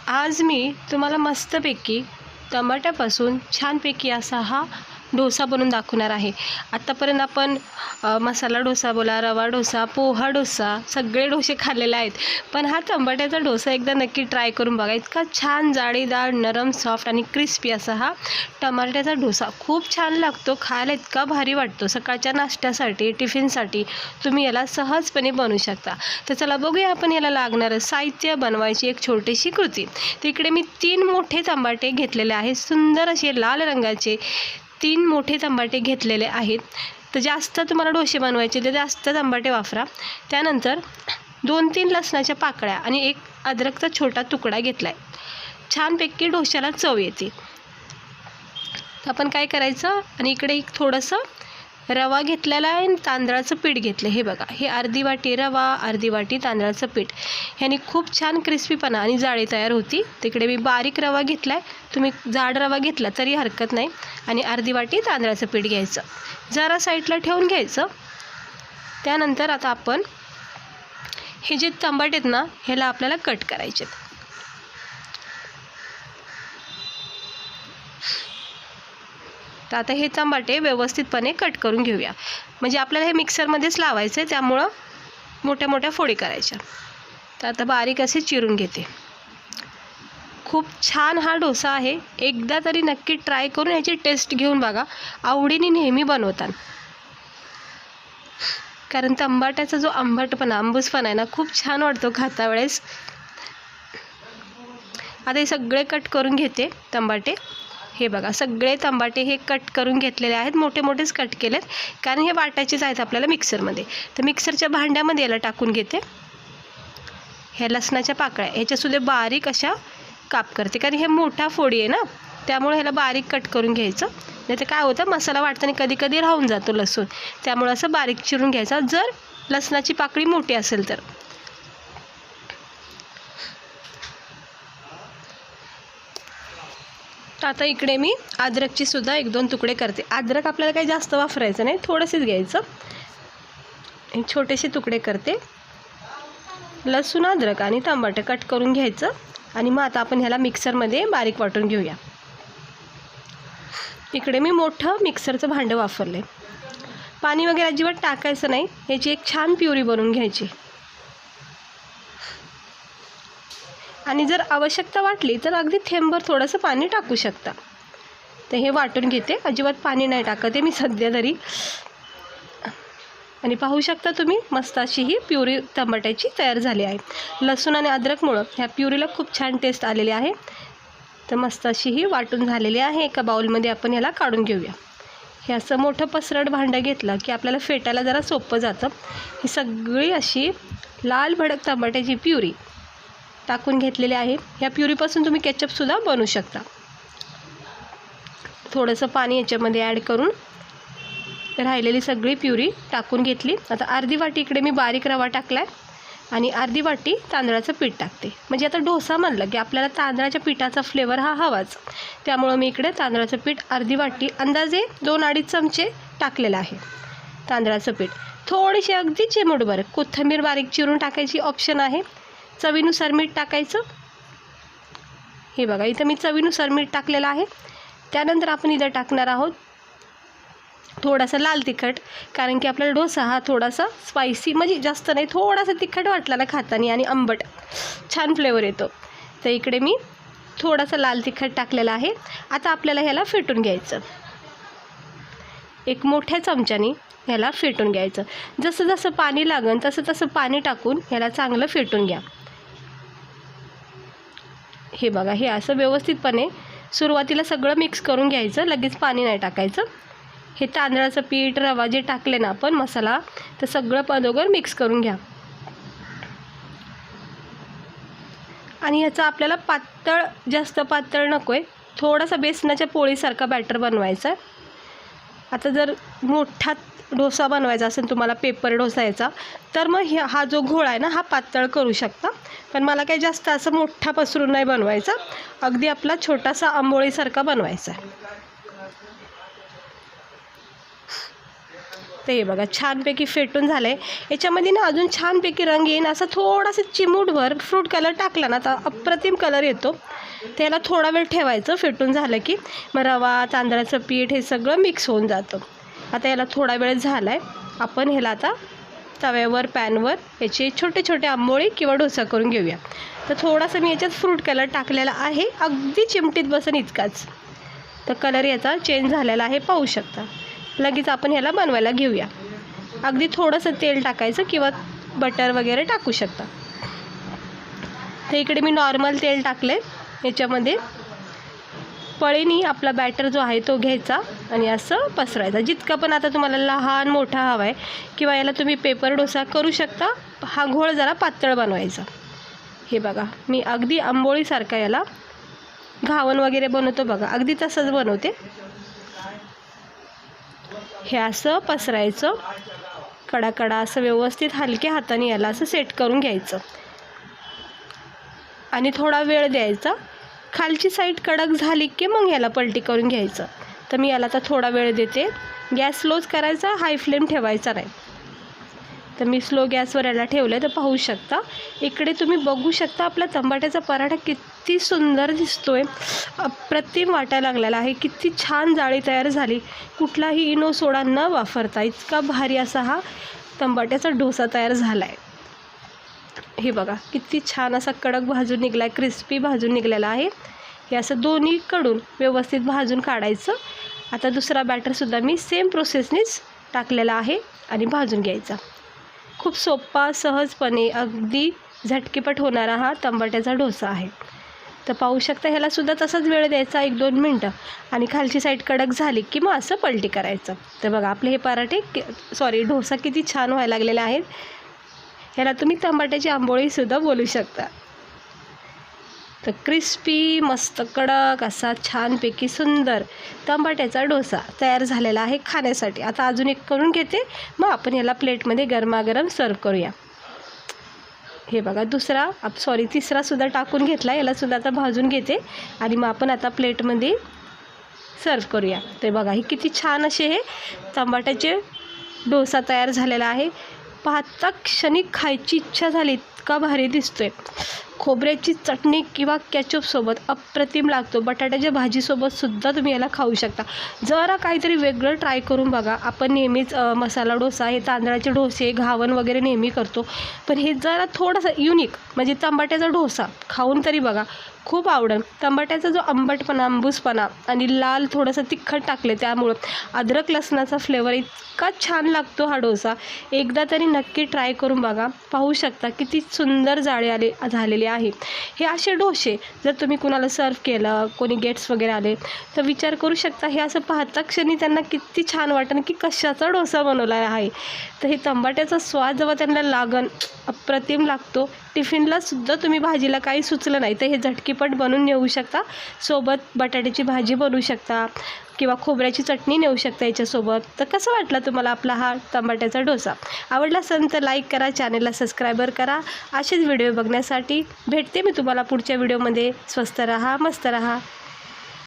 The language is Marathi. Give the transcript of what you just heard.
आज मी तुम्हाला मस्तपैकी टमाट्यापासून छानपैकी असा हा डोसा बनवून दाखवणार आहे। आत्तापर्यंत आपण मसाला डोसा बोला, रवा डोसा, पोहा डोसा सगळे डोसे खाल्लेले आहेत, पण हा टमाट्याचा डोसा एकदा नक्की ट्राय करून बघा। इतका छान जाळीदार, नरम, सॉफ्ट आणि क्रिस्पी असा हा टमाट्याचा डोसा खूप छान लागतो, खायला इतका भारी वाटतो। सकाळच्या नाश्त्यासाठी, टिफिनसाठी तुम्ही याला सहजपणे बनवू शकता। तर चला बघूया आपण याला लागणारं साहित्य, बनवायची एक छोटीशी कृती। तिकडे मी 3 मोठे टमाटे घेतलेले आहेत, सुंदर असे लाल रंगाचे 3 मोठे टमाटे घेतलेले आहेत। तर जास्त तुम्हाला डोसे बनवायचे तर जास्त टमाटे वापरा। त्यानंतर 2-3 लसणाच्या पाकळ्या आणि 1 अद्रकचा छोटा तुकडा घेतला आहे। छानपैकी डोश्याला चव येते। तर आपण काय करायचं, आणि इकडे एक थोडंसं रवा घेतलेला आहे आणि तांदळाचं पीठ घेतलं। हे बघा, हे अर्धी वाटी रवा, अर्धी वाटी तांदळाचं पीठ, ह्याने खूप छान क्रिस्पीपणा आणि जाळी तयार होती। तिकडे मी बारीक रवा घेतला आहे, तुम्ही जाड रवा घेतला तरी हरकत नाही, आणि अर्धी वाटी तांदळाचं पीठ घ्यायचं, जरा साईडला ठेवून घ्यायचं। त्यानंतर आता आपण हे जे टमाटे आहेत ना, ह्याला आपल्याला कट करायचे। तर आता हे टमाटे व्यवस्थितपणे कट करून घेऊया, म्हणजे आपल्याला हे मिक्सरमध्येच लावायचं आहे, त्यामुळं मोठ्या मोठ्या फोडी करायच्या। तर आता बारीक असे चिरून घेते। खूप छान हा डोसा आहे, एकदा तरी नक्की ट्राय करून याची टेस्ट घेऊन बघा, आवडीने नेहमी बनवतात। कारण टमाट्याचा जो आंबटपणा, आंबूसपणा आहे ना, खूप छान वाटतो खाता वेळेस। आता हे सगळे कट करून घेते टमाटे। हे बघा, सगळे टमाटे हे कट करून घेतलेले आहेत, मोठे मोठेच कट केलेत, कारण हे वाटायचेच आहेत आपल्याला मिक्सरमध्ये। तर मिक्सरच्या भांड्यामध्ये याला टाकून घेते। ह्या लसणाच्या पाकळ्या ह्याच्यासुद्धा बारीक अशा काप करते, कारण हे मोठा फोडी आहे ना, त्यामुळे ह्याला बारीक कट करून घ्यायचं। नाही तर काय होतं, मसाला वाटताना कधी कधी राहून जातो लसूण, त्यामुळे असं बारीक चिरून घ्यायचा, जर लसणाची पाकळी मोठी असेल तर। आता इकडे मी अद्रकची सुद्धा 1-2 तुकडे करते। अद्रक आपल्याला काही जास्त वापरायचं नाही, थोडंसंच घ्यायचं। हे छोटेसे तुकडे करते। लसूण, अद्रक आणि टमाटे कट करून घ्यायचं, आणि मग आता आपण ह्याला मिक्सरमध्ये बारीक वाटून घेऊया। इकडे मी मोठं मिक्सरचं भांडं वापरले। पाणी वगैरे अजिबात टाकायचं नाही, याची एक छान प्युरी बनवून घ्यायची। आणि जर आवश्यकता वाटली तर अगदी थेंबभर थोडंसं पाणी टाकू शकता। तर हे वाटून घेते, अजिबात पाणी नाही टाकते मी सध्या तरी। आणि पाहू शकता तुम्ही, मस्त अशी ही प्युरी टमाट्याची तयार झाली आहे। लसूण आणि अद्रकमुळं ह्या प्युरीला खूप छान टेस्ट आलेली आहे। तर मस्त अशी ही वाटून झालेली आहे। एका बाउलमध्ये आपण ह्याला काढून घेऊया। हे असं मोठं पसरट भांडं घेतलं की आपल्याला फेटायला जरा सोपं जातं। ही सगळी अशी लाल भडक टमाट्याची प्युरी टाकून घेतलेली आहे। ह्या प्युरीपासून तुम्ही केचपसुद्धा बनवू शकता। थोडंसं पाणी याच्यामध्ये ॲड करून राहिलेली सगळी प्युरी टाकून घेतली। आता अर्धी वाटी इकडे मी बारीक रवा टाकला आहे, आणि अर्धी वाटी तांदळाचं पीठ टाकते। म्हणजे आता डोसा म्हणलं की आपल्याला तांदळाच्या पिठाचा फ्लेवर हा हवाच, त्यामुळं मी इकडे तांदळाचं पीठ अर्धी वाटी, अंदाजे 2-2.5 चमचे टाकलेलं आहे तांदळाचं पीठ। थोडीशी अगदी चिमूटभर कोथिंबीर बारीक चिरून टाकायची, ऑप्शन आहे। चवीनुसार मीठ टाकायचं। हे बघा, इथं मी चवीनुसार मीठ टाकलेलं आहे। त्यानंतर आपण इथं टाकणार आहोत थोडासा लाल तिखट, कारण की आपला डोसा हा थोडासा स्पायसी, म्हणजे जास्त नाही, थोडासा तिखट वाटला ना खाताना, आणि आंबट छान फ्लेवर येतो। तर इकडे मी थोडासा लाल तिखट टाकलेला आहे। आता आपल्याला ह्याला फेटून घ्यायचं, एक मोठ्या चमच्याने ह्याला फेटून घ्यायचं। जसं जसं पाणी लागेल तसं तसं पाणी टाकून ह्याला चांगलं फेटून घ्या। हे बघा, हे असं व्यवस्थितपणे सुरुवातीला सगळं मिक्स करून घ्यायचं, लगेच पाणी नाही टाकायचं। हे तांदळाचं पीठ, रवा जे टाकले ना आपण मसाला, तर सगळं अगोदर मिक्स करून घ्या। आणि ह्याचा आपल्याला पातळ, जास्त पातळ नको आहे, थोडासा बेसनाच्या पोळीसारखा बॅटर बनवायचा आहे। आता जर मोठा डोसा बनवायचा असेल तुम्हाला, पेपर डोसा याचा, तर मग हा जो घोळ आहे ना, हा पातळ करू शकता। पण मला काही जास्त असं मोठा पसरून नाही बनवायचा, अगदी आपला छोटासा आंबोळीसारखा बनवायचा आहे। तर हे बघा छानपैकी फेटून झालं आहे. याच्यामध्ये ना अजून छानपैकी रंग येईन असं थोडासा चिमूटभर फ्रूट कलर टाकला ना तर अप्रतिम कलर येतो. त्याला थोडा वेळ ठेवायचं. फेटून झालं की मग रवा, तांदळाचं पीठ हे सगळं मिक्स होऊन जातं. आता याला थोडा वेळ झाला आहे. आपण ह्याला आता तव्यावर पॅनवर याचे छोटे छोटे आंबोळी किंवा डोसा करून घेऊया. तर थोडासा मी याच्यात फ्रूट कलर टाकलेला आहे, अगदी चिमटीत बसन इतकाच. तर कलर याचा चेंज झालेला आहे, पाहू शकता. लगेच आपण ह्याला बनवायला घेऊया. अगदी थोडंसं तेल टाकायचं किंवा बटर वगैरे टाकू शकता. तर इकडे मी नॉर्मल तेल टाकले. याच्यामध्ये पळीनी आपला बॅटर जो आहे तो घ्यायचा आणि असं पसरायचा. जितका पण आता तुम्हाला लहान मोठा हवा आहे किंवा याला तुम्ही पेपर डोसा करू शकता. हा घोळ जरा पातळ बनवायचा. हे बघा मी अगदी आंबोळीसारखा याला घावन वगैरे बनवतो बघा, अगदी तसंच बनवते. हे असं पसरायचं कडाकडा असं व्यवस्थित हलक्या हाताने याला असं सेट करून घ्यायचं आणि थोडा वेळ द्यायचा. खालची साईड कडक झाली की मग याला पलटी करून घ्यायचं. तर मी याला आता थोडा वेळ देते. गॅस स्लोच करायचा, हाय फ्लेम ठेवायचा नाही. तर मी स्लो गॅसवर याला ठेवलं. तर पाहू शकता इकडे तुम्ही बघू शकता आपला टमाट्याचा पराठा किती सुंदर दिसतोय, अप्रतिम वाटायला लागलेला आहे. किती छान जाळी तयार झाली, कुठलाही इनो सोडा न वापरता इतका भारी असा हा टमाट्याचा डोसा तयार झाला आहे. हे बघा किती छान असा कडक भाजून निघला आहे, क्रिस्पी भाजून निघलेला आहे. हे असं दोन्हीकडून व्यवस्थित भाजून काढायचं. आता दुसरा बॅटरसुद्धा मी सेम प्रोसेसनेच टाकलेला आहे आणि भाजून घ्यायचा. खूप सोपा, सहजपणे अगदी झटकीपट होणारा हा टमाट्याचा डोसा आहे. तर पाहू शकता ह्यालासुद्धा तसाच वेळ द्यायचा 1-2 मिनटं आणि खालची साईड कडक झाली की मग असं पलटी करायचं. तर बघा आपले हे पराठे डोसा किती छान व्हायला लागलेले आहेत. ह्याला तुम्ही टमाट्याची आंबोळीसुद्धा बोलू शकता. तर क्रिस्पी मस्त कडक असा छानपैकी सुंदर टमाट्याचा डोसा तयार झालेला आहे खाण्यासाठी. आता अजून एक करून घेते, मग आपण याला प्लेटमध्ये गरमागरम सर्व करूया. हे बघा तिसरासुद्धा टाकून घेतला. यालासुद्धा आता भाजून घेते आणि मग आपण आता प्लेटमध्ये सर्व करूया. ते बघा ही किती छान असे हे टमाट्याचे डोसा तयार झालेला आहे. पाहता क्षणी खायची इच्छा झाली, इतका भारी दिसतोय. खोबऱ्याची चटणी किंवा कॅचअपसोबत अप्रतिम लागतो. बटाट्याच्या भाजीसोबतसुद्धा तुम्ही याला खाऊ शकता. जरा काहीतरी वेगळं ट्राय करून बघा. आपण नेहमीच मसाला डोसा, हे तांदळाचे डोसे, घावन वगैरे नेहमी करतो, पण हे जरा थोडंसं युनिक म्हणजे टमाट्याचा डोसा खाऊन तरी बघा, खूप आवडेल. टमाट्याचा जो आंबटपणा, आंबूसपणा आणि लाल थोडंसं तिखट टाकले त्यामुळं अद्रक लसणाचा फ्लेवर इतका छान लागतो हा डोसा. एकदा तरी नक्की ट्राय करून बघा. पाहू शकता किती सुंदर जाळी झालेली आहे. हे असे डोसे जर तुम्ही कुणाला सर्व केलं, कोणी गेट्स वगैरे आले तर विचार करू शकता हे असं पाहता क्षणी त्यांना किती छान वाटेल की कशाचा डोसा बनवला आहे. तर हे टमाट्याचा स्वाद जेव्हा त्यांना लागन अप्रतिम लागतो. टिफिनलासुद्धा तुम्ही भाजीला काही सुचलं नाही तर हे झटकीपट बनवून नेऊ शकता. सोबत बटाट्याची भाजी बनवू शकता किंवा खोबऱ्याची चटणी नेऊ शकता याच्यासोबत. तर कसं वाटला तुम्हाला आपला हा टमाट्याचा डोसा? आवडला असेल तर लाईक करा, चॅनलला सबस्क्रायबर करा. असेच व्हिडिओ बघण्यासाठी भेटते मी तुम्हाला पुढच्या व्हिडिओमध्ये. स्वस्त रहा, मस्त रहा.